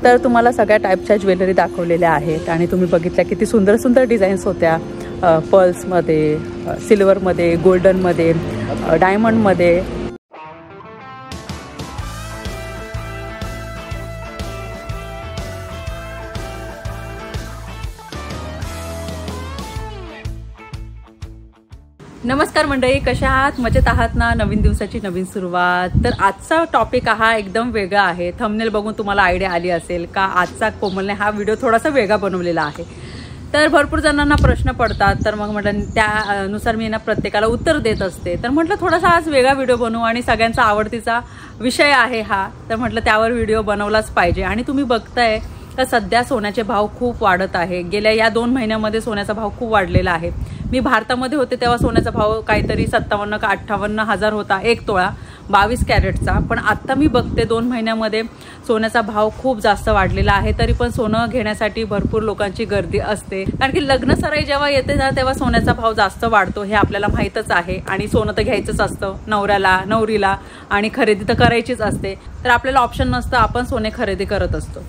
तर तुम्हाला सगळ्या टाईपच्या ज्वेलरी दाखवलेल्या आहेत आणि तुम्ही बघितल्या किती सुंदर सुंदर डिझाईन्स होत्या, पर्ल्समध्ये, सिल्वरमध्ये, गोल्डनमध्ये, डायमंडमध्ये. नमस्कार मंडळी, कशा आहात? मजेत आहात ना? नवीन दिवसाची नवीन सुरुवात. तर आजचा टॉपिक हा एकदम वेगळा आहे. थंबनेल बघून तुम्हाला आयडिया आली असेल का आजचा कोमलने हा व्हिडिओ थोडासा वेगळा बनवलेला आहे. तर भरपूर जणांना प्रश्न पडतात, तर मग म्हटलं त्यानुसार मी ना प्रत्येकाला उत्तर देत असते. तर म्हटलं थोडासा आज वेगळा व्हिडिओ बनवू आणि सगळ्यांचा आवडतीचा विषय आहे हा, तर म्हटलं त्यावर व्हिडिओ बनवलाच पाहिजे. आणि तुम्ही बघताय तर सध्या सोन्याचे भाव खूप वाढत आहे. गेल्या या 2 महिन्यामध्ये सोन्याचा भाव खूप वाढलेला आहे. मी भारतामध्ये होते तेव्हा सोन्याचा भाव काहीतरी 57 का 58 हजार होता 1 तोळा 22 कॅरेटचा. पण आत्ता मी बघते 2 महिन्यामध्ये सोन्याचा भाव खूप जास्त वाढलेला आहे. तरी पण सोनं घेण्यासाठी भरपूर लोकांची गर्दी असते, कारण की लग्न सराई जेव्हा येते ना तेव्हा सोन्याचा भाव जास्त वाढतो, हे आपल्याला माहीतच आहे. आणि सोनं तर घ्यायचंच असतं नवऱ्याला नवरीला, आणि खरेदी तर करायचीच असते. तर आपल्याला ऑप्शन नसतं, आपण सोने खरेदी करत असतो.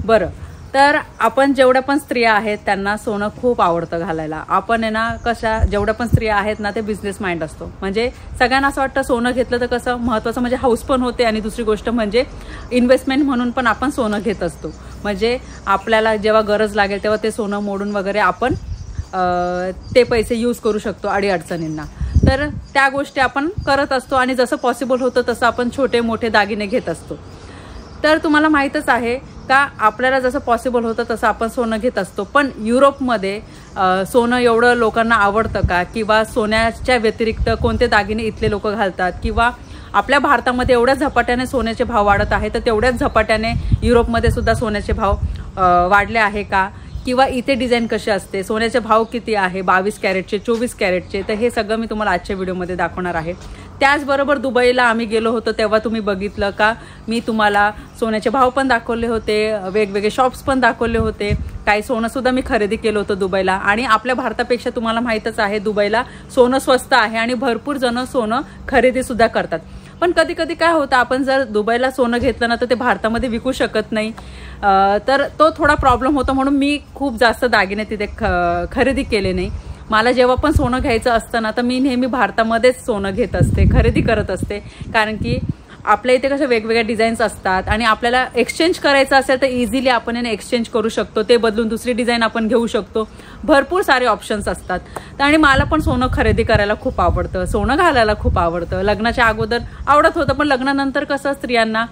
बरं, तर आपण जेवढ्या पण स्त्रिया आहेत त्यांना सोनं खूप आवडतं घालायला. आपण आहे ना कशा जेवढ्या पण स्त्रिया आहेत ना ते बिझनेस माइंड असतो. म्हणजे सगळ्यांना असं वाटतं सोनं घेतलं तर कसं महत्त्वाचं म्हणजे हाऊस पण होते, आणि दुसरी गोष्ट म्हणजे इन्व्हेस्टमेंट म्हणून पण आपण सोनं घेत असतो. म्हणजे आपल्याला जेव्हा गरज लागेल तेव्हा ते सोनं मोडून वगैरे आपण ते पैसे यूज करू शकतो अडीअडचणींना. तर त्या गोष्टी आपण करत असतो, आणि जसं पॉसिबल होतं तसं आपण छोटे मोठे दागिने घेत असतो. तर तुम्हाला माहीतच आहे का आपल्याला जसं पॉसिबल होतं तसं आपण सोनं घेत असतो. पण युरोपमध्ये सोनं एवढं लोकांना आवडतं का? किंवा सोन्याच्या व्यतिरिक्त कोणते दागिने इथले लोक घालतात? किंवा आपल्या भारतामध्ये एवढ्या झपाट्याने सोन्याचे भाव वाढत आहे, तर तेवढ्याच झपाट्याने युरोपमध्ये सुद्धा सोन्याचे भाव वाढले आहे का? किंवा इथे डिझाईन कशी असते, सोन्याचे भाव किती आहे, 22 कॅरेटचे, 24 कॅरेटचे, तर हे सगळं मी तुम्हाला आजच्या व्हिडिओमध्ये दाखवणार आहे. त्याचबरोबर दुबईला आम्ही गेलो होतो तेव्हा तुम्ही बघितलं का मी तुम्हाला सोन्याचे भाव पण दाखवले होते, वेगवेगळे शॉप्स पण दाखवले होते. काही सोनंसुद्धा मी खरेदी केलं होतं दुबईला. आणि आपल्या भारतापेक्षा तुम्हाला माहीतच आहे दुबईला सोनं स्वस्त आहे आणि भरपूर जण सोनं खरेदीसुद्धा करतात. पण कधी कधी काय होतं, आपण जर दुबईला सोनं घेतलं ना तर ते भारतामध्ये विकू शकत नाही, तर तो थोडा प्रॉब्लेम होतो. म्हणून मी खूप जास्त दागिने तिथे खरेदी केले नाही. मला जेव्हा पण सोनं घ्यायचं असतं ना तर मी नेहमी भारतामध्येच सोनं घेत असते, खरेदी करत असते. कारण की आपल्या इथे कसं वेगवेगळ्या डिझाईन्स असतात, आणि आपल्याला एक्सचेंज करायचं असेल तर इझिली आपण याने एक्सचेंज करू शकतो, ते बदलून दुसरी डिझाईन आपण घेऊ शकतो. भरपूर सारे ऑप्शन्स असतात. आणि मला पण सोनं खरेदी करायला खूप आवडतं, सोनं घालायला खूप आवडतं. लग्नाच्या अगोदर आवडत होतं, पण लग्नानंतर कसं स्त्रियांना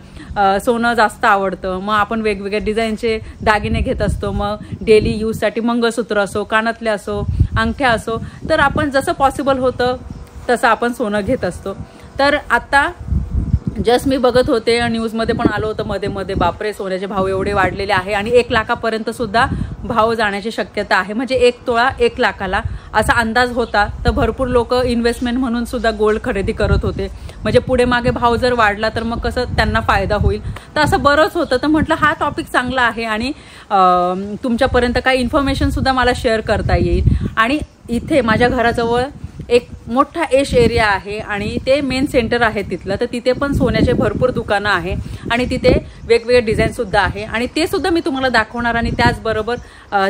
सोनं जास्त आवडतं. मग आपण वेगवेगळ्या डिझाईनचे दागिने घेत असतो. मग डेली यूजसाठी मंगळसूत्र असो, कानातले असो, अंगठ्या असो, तर आपण जसं पॉसिबल होतं तसं आपण सोनं घेत असतो. तर आता जस्ट मी बघत होते, न्यूजमध्ये पण आलं होतं मध्ये मध्ये, बापरे सोन्याचे भाव एवढे वाढलेले आहे आणि 1 लाखापर्यंत सुद्धा भाव जाण्याची शक्यता आहे. म्हणजे 1 तोळा 1 लाखाला असा अंदाज होता. तर भरपूर लोक इन्व्हेस्टमेंट म्हणून सुद्धा गोल्ड खरेदी करत होते. म्हणजे पुढे मागे भाव जर वाढला तर मग कसं त्यांना फायदा होईल. तर असं बरंच होतं. तर म्हटलं हा टॉपिक चांगला आहे आणि तुमच्यापर्यंत काही इन्फॉर्मेशन सुद्धा मला शेअर करता येईल. आणि इथे माझ्या घराजवळ एक मोठा एश एरिया आहे आणि ते मेन सेंटर आहे तिथलं. तर तिथे पण सोन्याचे भरपूर दुकानं आहे आणि तिथे वेगवेगळे डिझाईन सुद्धा आहे, आणि ते सुद्धा मी तुम्हाला दाखवणार. आणि त्याचबरोबर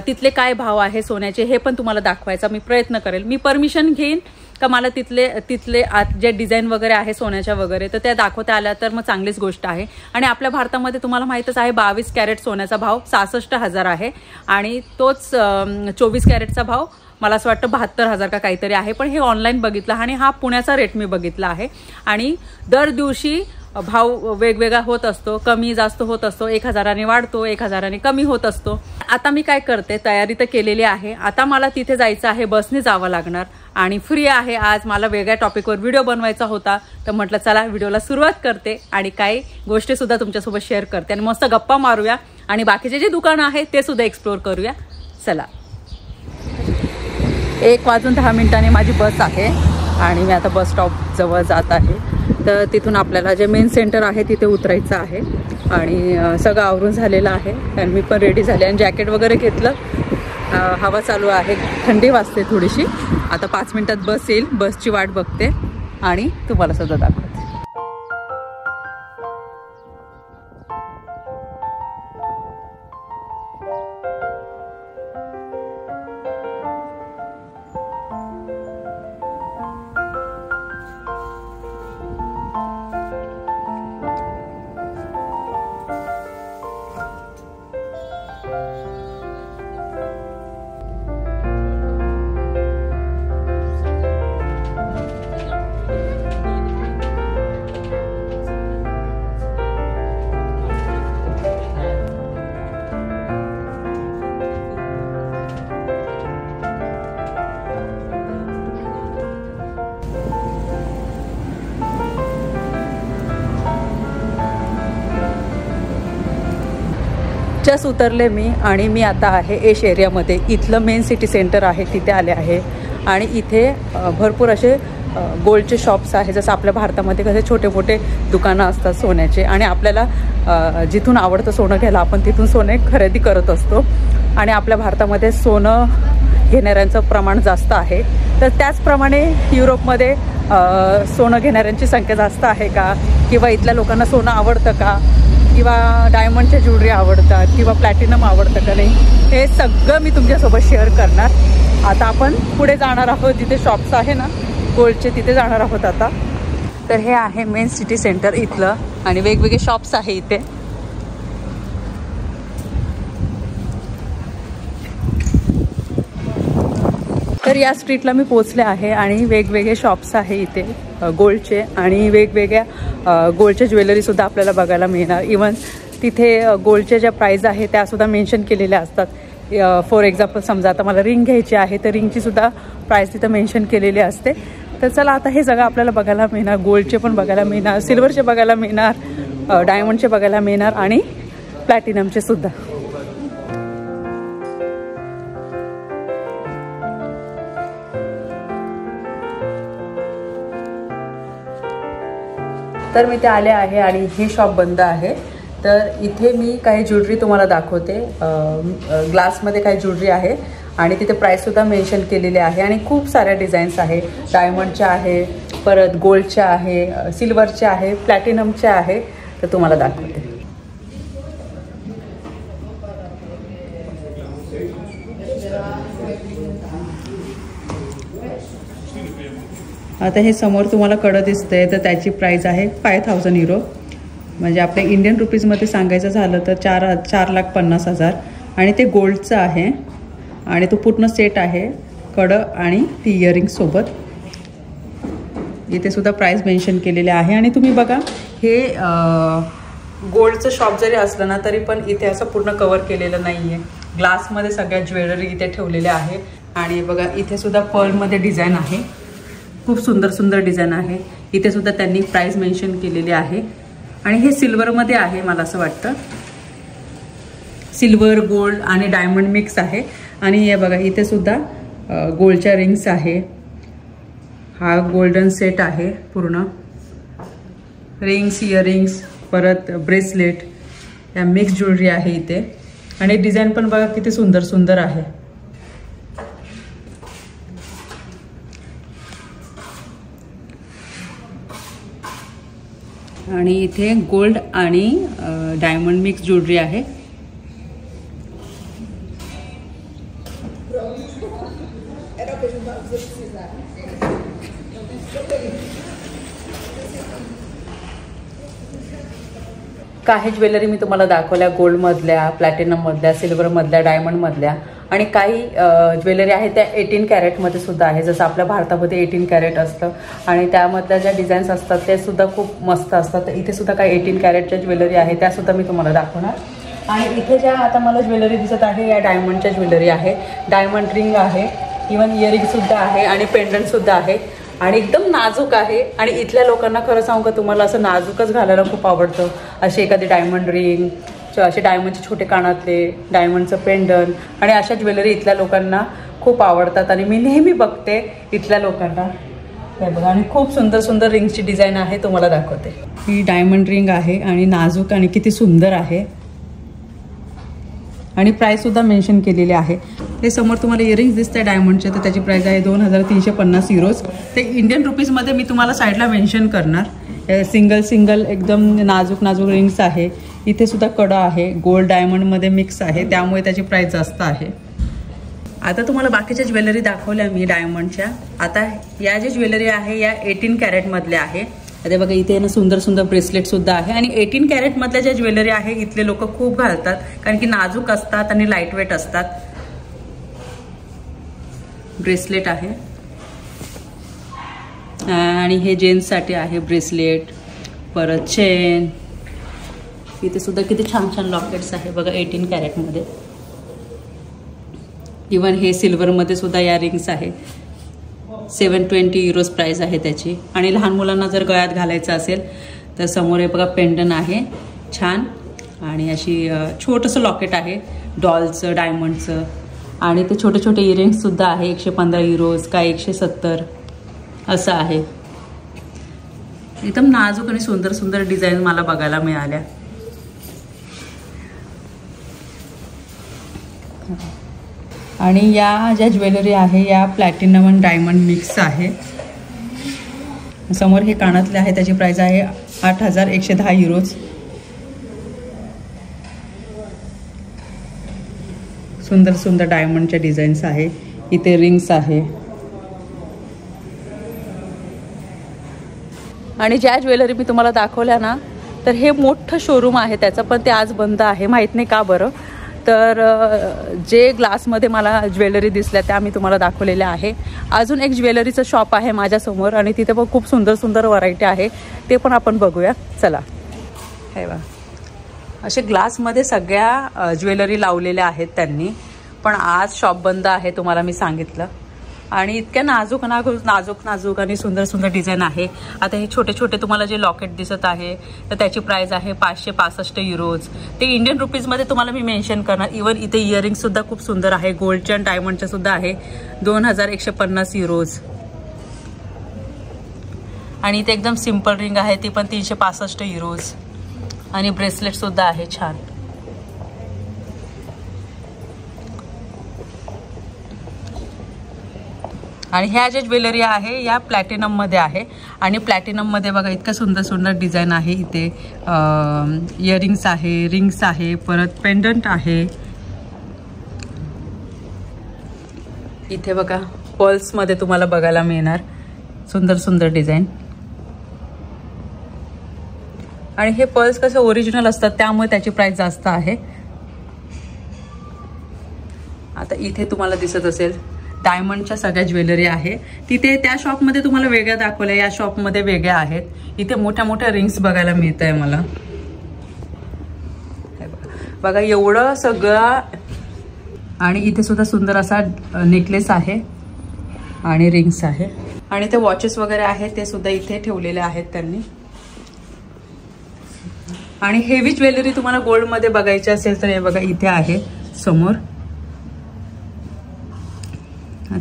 तिथले काय भाव आहे सोन्याचे हे पण तुम्हाला दाखवायचा मी प्रयत्न करेल. मी परमिशन घेईन का मला तिथले जे डिझाईन वगैरे आहे सोन्याच्या वगैरे तर त्या दाखवता आल्या तर मग चांगलीच गोष्ट आहे. आणि आपल्या भारतामध्ये तुम्हाला माहीतच आहे 22 कॅरेट सोन्याचा भाव 66,000 आहे, आणि तोच 24 कॅरेटचा भाव मला असं वाटतं 72,000 का काहीतरी आहे. पण हे ऑनलाईन बघितलं आणि हा पुण्याचा रेट मी बघितला आहे. आणि दर दिवशी भाव वेगवेगळा होत असतो, कमी जास्त होत असतो, 1,000ने वाढतो, 1,000ने कमी होत असतो. आता मी काय करते, तयारी तर केलेली आहे. आता मला तिथे जायचं आहे, बसने जावं लागणार आणि फ्री आहे आज. मला वेगळ्या टॉपिकवर व्हिडिओ बनवायचा होता, तर म्हटलं चला व्हिडिओला सुरुवात करते आणि काही गोष्टी सुद्धा तुमच्यासोबत शेअर करते आणि मस्त गप्पा मारूया आणि बाकीचे जे दुकानं आहेत ते सुद्धा एक्सप्लोर करूया. चला. 1:10 माझी बस आहे आणि मी आता बस स्टॉप जवळ जात आहे. तर तिथून आपल्याला जे मेन सेंटर आहे तिथे उतरायचं आहे आणि सगळं आवरून झालेलं आहे आणि मी पण रेडी झाले आणि जॅकेट वगैरे घेतलं. हवा चालू आहे, थंडी वाजते थोडीशी. आता 5 मिनिटात बस येईल, बसची वाट बघते आणि तुम्हाला सुद्धा दाखवते. जस्ट उतरले मी आणि मी आता आहे एश एरियामध्ये. इथलं मेन सिटी सेंटर आहे तिथे आले आहे. आणि इथे भरपूर असे गोल्डचे शॉप्स आहे. जसं आपल्या भारतामध्ये कसे छोटे मोठे दुकानं असतात सोन्याचे आणि आपल्याला जिथून आवडतं सोनं घ्यायला आपण तिथून सोने खरेदी करत असतो. आणि आपल्या भारतामध्ये सोनं घेणाऱ्यांचं प्रमाण जास्त आहे. तर त्याचप्रमाणे युरोपमध्ये सोनं घेणाऱ्यांची संख्या जास्त आहे का, किंवा इथल्या लोकांना सोनं आवडतं का, किंवा डायमंडच्या ज्वेलरी आवडतात किंवा प्लॅटिनम आवडतं का नाही, हे सगळं मी तुमच्यासोबत शेअर करणार. आता आपण पुढे जाणार आहोत, जिथे शॉप्स आहे ना गोल्डचे तिथे जाणार आहोत आता. तर हे आहे मेन सिटी सेंटर इथलं आणि वेगवेगळे शॉप्स आहे इथे. तर या स्ट्रीटला मी पोचले आहे आणि वेगवेगळे शॉप्स आहे इथे गोल्डचे आणि वेगवेगळ्या गोल्डच्या ज्वेलरीसुद्धा आपल्याला बघायला मिळणार. इवन तिथे गोल्डच्या ज्या प्राईज आहे त्यासुद्धा मेन्शन केलेल्या असतात. फॉर एक्झाम्पल समजा आता मला रिंग घ्यायची आहे तर रिंगचीसुद्धा प्राईस तिथं मेन्शन केलेली असते. तर चला आता हे सगळं आपल्याला बघायला मिळणार. गोल्डचे पण बघायला मिळणार, सिल्वरचे बघायला मिळणार, डायमंडचे बघायला मिळणार आणि प्लॅटिनमचे सुद्धा. तर मी ते आले आहे आणि हे शॉप बंद आहे. तर इथे मी काही ज्वेलरी तुम्हाला दाखवते. ग्लासमध्ये काही ज्वेलरी आहे आणि तिथे प्राईससुद्धा मेन्शन केलेले आहे आणि खूप साऱ्या डिझाईन्स आहे. डायमंडच्या आहे, परत गोल्डच्या आहे, सिल्वरच्या आहे, प्लॅटिनमच्या आहे. तर तुम्हाला दाखवते. आता हे समोर तुम्हाला कडं दिसतंय तर त्याची प्राईस आहे 5000 युरो. म्हणजे आपल्या इंडियन रुपीजमध्ये सांगायचं झालं तर 4,50,000 आणि ते गोल्डचं आहे आणि तो पूर्ण सेट आहे कडं आणि ती इयरिंगसोबत. इथे सुद्धा प्राईस मेन्शन केलेले आहे. आणि तुम्ही बघा हे गोल्डचं शॉप जरी असलं ना तरी पण इथे असं पूर्ण कवर केलेलं नाही आहे. ग्लासमध्ये सगळ्या ज्वेलरी इथे ठेवलेल्या आहे. आणि बघा इथे सुद्धा पर्लमध्ये डिझाईन आहे. खूप सुंदर सुंदर डिझाईन आहे. इथे सुद्धा त्यांनी प्राईस मेन्शन केलेली आहे. आणि हे सिल्वरमध्ये आहे. मला असं वाटतं सिल्वर, गोल्ड आणि डायमंड मिक्स आहे. आणि हे बघा इथे सुद्धा गोल्डच्या रिंग्स आहे. हा गोल्डन सेट आहे पूर्ण. रिंग्स, इयरिंग्स, परत ब्रेसलेट, या मिक्स ज्वेलरी आहे इथे. आणि डिझाईन पण बघा किती सुंदर सुंदर आहे. आणि इथे गोल्ड आणि डायमंड मिक्स ज्वेलरी आहे. काही ज्वेलरी मी तुम्हाला दाखवल्या गोल्डमधल्या, प्लॅटिनममधल्या, सिल्वरमधल्या, डायमंडमधल्या. आणि काही ज्वेलरी आहे त्या 18 कॅरेटमध्ये सुद्धा आहे. जसं आपल्या भारतामध्ये 18 कॅरेट असतं आणि त्यामधल्या ज्या डिझाईन्स असतात ते सुद्धा खूप मस्त असतात. तर इथे सुद्धा काही 18 कॅरेटच्या ज्वेलरी आहे त्यासुद्धा मी तुम्हाला दाखवणार. आणि इथे ज्या आता मला ज्वेलरी दिसत आहे या डायमंडच्या ज्वेलरी आहे. डायमंड रिंग आहे, इवन इयरिंगसुद्धा आहे आणि पेंडंटसुद्धा आहे. आणि एकदम नाजूक आहे. आणि इथल्या लोकांना खरं सांगू का तुम्हाला असं नाजूकच घालायला खूप आवडतं. अशी एखादी डायमंड रिंग, असे डायमंडचे छोटे कानातले, डायमंडचं पेंडंट आणि अशा ज्वेलरी इथल्या लोकांना खूप आवडतात. आणि मी नेहमी बघते इथल्या लोकांना. हे बघा आणि खूप सुंदर सुंदर रिंगची डिझाईन आहे. तुम्हाला दाखवते. ही डायमंड रिंग आहे आणि नाजूक आणि किती सुंदर आहे. आणि प्राईससुद्धा मेन्शन केलेले आहे. हे समोर तुम्हाला इयरिंग्स दिसत आहे डायमंडचे, तर त्याची प्राईस आहे 2350 युरोज. ते इंडियन रुपीजमध्ये मी तुम्हाला साईडला मेन्शन करणार. सिंगल एकदम नाजूक नाजूक रिंग्स आहे. इथे सुद्धा कडा आहे, गोल्ड डायमंडमध्ये मिक्स आहे, त्यामुळे त्याची प्राईस जास्त आहे. आता तुम्हाला बाकीच्या ज्वेलरी दाखवल्या मी डायमंडच्या. आता या जे ज्वेलरी आहे या 18 कॅरेटमधल्या आहे. आता बघा इथे ना सुंदर सुंदर ब्रेसलेटसुद्धा आहे. आणि 18 कॅरेटमधल्या ज्या ज्वेलरी आहे इथले लोक खूप घालतात कारण की नाजूक असतात आणि लाईटवेट असतात. ब्रेसलेट आहे आणि हे जेंट्ससाठी आहे ब्रेसलेट, परत चेन. इथे सुद्धा किती छान छान लॉकेट्स आहे बघा 18 कॅरेटमध्ये. इवन हे सिल्वरमध्ये सुद्धा या रिंग्स आहे. 720 युरोज प्राईस आहे त्याची. आणि लहान मुलांना जर गळ्यात घालायचं असेल तर समोर हे बघा पेंडन आहे छान. आणि अशी छोटंसं लॉकेट आहे डॉलचं डायमंडचं. आणि ते छोटे छोटे इयरिंग्ससुद्धा आहे. 115 युरोज काय 170 असं आहे. एकदम नाजूक आणि सुंदर सुंदर डिझाईन मला बघायला मिळाल्या. आणि या ज्या ज्वेलरी आहे या प्लॅटिनम आणि डायमंड मिक्स आहे. समोर हे कानातले आहे, त्याची प्राइस आहे 8,110 युरोज. सुंदर सुंदर डायमंडच्या डिझाईन्स आहे. इथे रिंग्स आहे. आणि ज्या ज्वेलरी मी तुम्हाला दाखवल्या ना, तर हे मोठं शोरूम आहे त्याचं, पण ते आज बंद आहे. माहीत नाही का बरं. तर जे ग्लासमध्ये मला ज्वेलरी दिसल्या त्या मी तुम्हाला दाखवलेल्या आहे. अजून एक ज्वेलरीचं शॉप आहे माझ्यासमोर आणि तिथे पण खूप सुंदर सुंदर व्हरायटी आहे. ते पण आपण बघूया चला. हे बघा असे ग्लासमध्ये सगळ्या ज्वेलरी लावलेल्या आहेत त्यांनी. पण आज शॉप बंद आहे तुम्हाला मी सांगितलं. आणि इतक्या नाजूक नाजूक आणि सुंदर सुंदर डिझाईन आहे. आता हे छोटे छोटे तुम्हाला जे लॉकेट दिसत आहे तर त्याची प्राइस आहे 565 युरोज. ते इंडियन रुपीजमध्ये तुम्हाला मी मेन्शन करणार. इवन इथे इयरिंगसुद्धा खूप सुंदर आहे. गोल्डच्या आणि डायमंडच्या सुद्धा आहे 2150 युरोज. आणि इथे एकदम सिम्पल रिंग आहे ती पण 365 युरोज. आणि ब्रेसलेटसुद्धा आहे छान. आणि ह्या ज्या ज्वेलरी आहे या प्लॅटिनममध्ये आहे. आणि प्लॅटिनममध्ये बघा इतकं सुंदर सुंदर डिझाईन आहे. इथे इयरिंग्स आहे, रिंग्स आहे, परत पेंडंट आहे. इथे बघा पर्ल्समध्ये तुम्हाला बघायला मिळणार सुंदर सुंदर डिझाईन. आणि हे पर्ल्स कसे ओरिजिनल असतात त्यामुळे त्याची प्राइस जास्त आहे. आता इथे तुम्हाला दिसत असेल डायमंडच्या सगळ्या ज्वेलरी आहे. तिथे त्या शॉपमध्ये तुम्हाला वेगळ्या दाखवल्या, या शॉपमध्ये वेगळ्या आहेत. इथे मोठ्या मोठ्या रिंग्स बघायला मिळत आहे मला. बघा एवढं सगळं. आणि इथे सुद्धा सुंदर असा नेकलेस आहे आणि रिंग्स आहे. आणि ते वॉचेस वगैरे आहेत ते सुद्धा इथे ठेवलेले आहेत त्यांनी. आणि हेवी ज्वेलरी तुम्हाला गोल्डमध्ये बघायची असेल तर हे बघा इथे आहे समोर.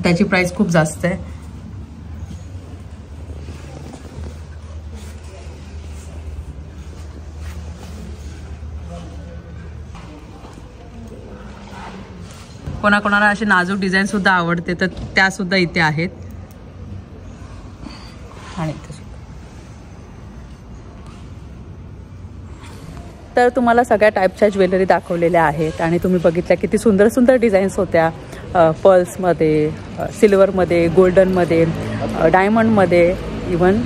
त्याची प्राइस खूप जास्त आहे. कोणाकोणाला अशी नाजूक डिझाईन सुद्धा आवडते तर त्या सुद्धा इथे आहेत. आणि तर तुम्हाला सगळ्या टाईपच्या ज्वेलरी दाखवलेल्या आहेत. आणि तुम्ही बघितल्या किती सुंदर सुंदर डिझाईन्स होत्या. पर्ल्समध्ये, सिल्वरमध्ये, गोल्डनमध्ये, डायमंडमध्ये, इवन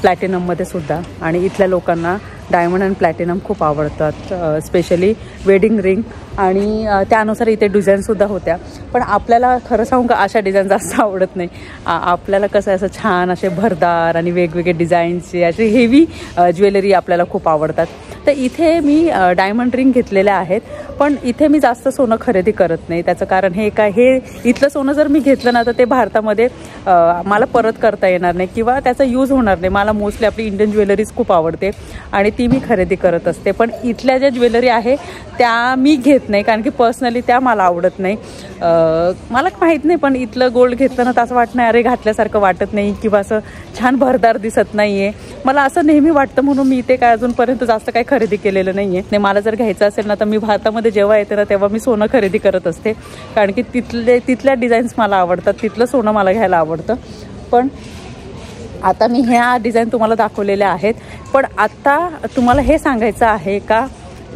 प्लॅटिनममध्ये सुद्धा. आणि इथल्या लोकांना डायमंड आणि प्लॅटिनम खूप आवडतात, स्पेशली वेडिंग रिंग. आणि त्यानुसार इथे डिझाईनसुद्धा होत्या. पण आपल्याला खरं सांगू का अशा डिझाईन जास्त आवडत नाही. आपल्याला कसं असं छान असे भरदार आणि वेगवेगळे डिझाईनचे असे हेवी ज्वेलरी आपल्याला खूप आवडतात. तर इथे मी डायमंड रिंग घेतलेल्या आहेत. पण इथे मी जास्त सोनं खरेदी करत नाही. त्याचं कारण हे इथलं सोनं जर मी घेतलं ना तर ते भारतामध्ये मला परत करता येणार नाही किंवा त्याचा यूज होणार नाही. मला मोस्टली आपली इंडियन ज्वेलरीज खूप आवडते आणि ती मी खरेदी करत असते. पण इथल्या ज्या ज्वेलरी आहे त्या मी घेत नाही कारण की पर्सनली त्या मला आवडत नाही. मला माहीत नाही पण इथलं गोल्ड घेतलं ना तर असं वाटत नाही अरे घातल्यासारखं वाटत नाही किंवा असं छान भरदार दिसत नाही आहे. मला असं नेहमी वाटतं म्हणून मी इथे काय अजूनपर्यंत जास्त काही खरेदी केलेलं नाही आहे. मला जर घ्यायचं असेल ना तर मी भारतामध्ये जेव्हा येते ना तेव्हा मी सोनं खरेदी करत असते कारण की तिथल्या डिझाईन्स मला आवडतात, तिथलं सोनं मला घ्यायला आवडतं. पण आता मी ह्या डिझाईन तुम्हाला दाखवलेल्या आहेत. पण आता तुम्हाला हे सांगायचं आहे का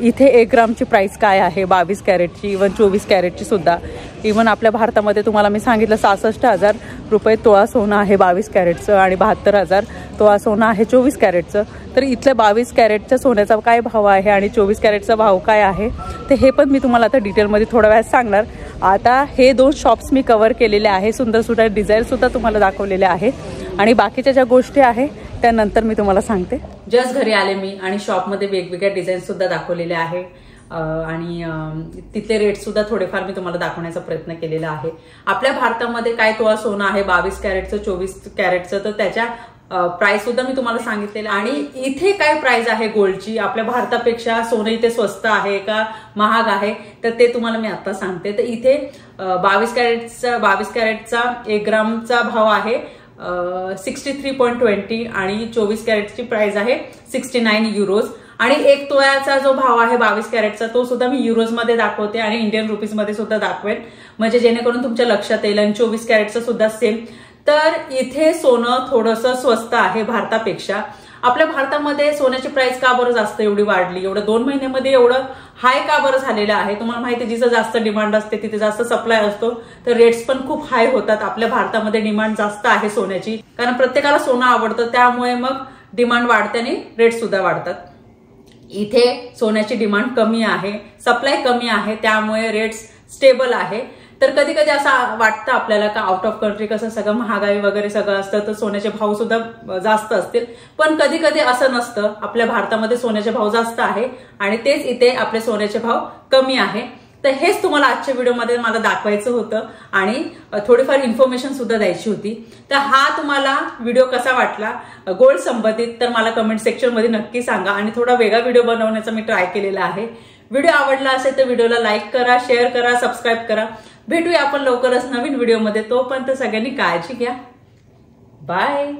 इथे 1 ग्रामची प्राइस काय आहे 22 कॅरेटची, इवन 24 कॅरेटची सुद्धा. इवन आपल्या भारतामध्ये तुम्हाला मी सांगितलं 66,000 रुपये तोळा सोनं आहे 22 कॅरेटचं आणि 72,000 तोळा सोनं आहे 24 कॅरेटचं. तर इथल्या 22 कॅरेटच्या सोन्याचा काय भाव आहे आणि 24 कॅरेटचा भाव काय आहे ते हे पण मी तुम्हाला आता डिटेलमध्ये थोड्या वेळात सांगणार. आता हे 2 शॉप्स मी कव्हर केलेले आहे. सुंदर सुंदर डिझाईनसुद्धा तुम्हाला दाखवलेले आहे आणि बाकीच्या ज्या गोष्टी आहे त्यानंतर मी तुम्हाला सांगते. जस्ट घरी आले मी आणि शॉपमध्ये वेगवेगळ्या डिझाईन सुद्धा दाखवलेल्या आहे आणि तिथले रेट सुद्धा थोडेफार मी तुम्हाला दाखवण्याचा प्रयत्न केलेला आहे. आपल्या भारतामध्ये काय तोळा सोनं आहे 22 कॅरेटचं 24 कॅरेटचं तर त्याच्या प्राइस सुद्धा मी तुम्हाला सांगितलेलं. आणि इथे काय प्राइस आहे गोल्डची, आपल्या भारतापेक्षा सोनं इथे स्वस्त आहे का महाग आहे, तर ते तुम्हाला मी आता सांगते. तर इथे 22 कॅरेटचा 1 ग्रामचा भाव आहे 63.20 आणि 24 कॅरेटची प्राइस आहे 69 युरोज. आणि 1 तोळ्याचा जो भाव आहे 22 कॅरेटचा तो सुद्धा मी युरोज मध्ये दाखवते आणि इंडियन रुपीज मध्ये सुद्धा दाखवेन, म्हणजे जेणेकरून तुमच्या लक्षात येईल. आणि 24 कॅरेटचं सुद्धा सेम. तर इथे सोनं थोडंसं स्वस्त आहे भारतापेक्षा. आपल्या भारतामध्ये सोन्याची प्राइस का बरं जास्त एवढी वाढली, एवढं 2 महिन्यामध्ये एवढं हाय का बरं झालेलं आहे? तुम्हाला माहिती आहे, जिथं जास्त डिमांड असते तिथे जास्त सप्लाय असतो, तर रेट्स पण खूप हाय होतात. आपल्या भारतामध्ये डिमांड जास्त आहे सोन्याची, कारण प्रत्येकाला सोनं आवडतं, त्यामुळे मग डिमांड वाढते आणि रेट सुद्धा वाढतात. इथे सोन्याची डिमांड कमी आहे, सप्लाय कमी आहे, त्यामुळे रेट्स स्टेबल आहे. तर कधी कधी असं वाटतं आपल्याला का आउट ऑफ कंट्री कसं सगळं महागाई वगैरे सगळं असतं तर सोन्याचे भाव सुद्धा जास्त असतील, पण कधी कधी असं नसतं. आपल्या भारतामध्ये सोन्याचे भाव जास्त आहे आणि तेच इथे आपले सोन्याचे भाव कमी आहे. तर हेच तुम्हाला आजच्या व्हिडिओमध्ये मला दाखवायचं होतं आणि थोडीफार इन्फॉर्मेशन सुद्धा द्यायची होती. तर हा तुम्हाला व्हिडिओ कसा वाटला गोल्ड संबंधित, तर मला कमेंट सेक्शन मध्ये नक्की सांगा. आणि थोडा वेगळा व्हिडिओ बनवण्याचा मी ट्राय केलेला आहे. व्हिडिओ आवडला असेल तर व्हिडिओला लाईक करा, शेअर करा, सबस्क्राईब करा. भेटूया आपण लवकरच नवीन व्हिडिओमध्ये. तोपर्यंत सगळ्यांनी काळजी घ्या. बाय.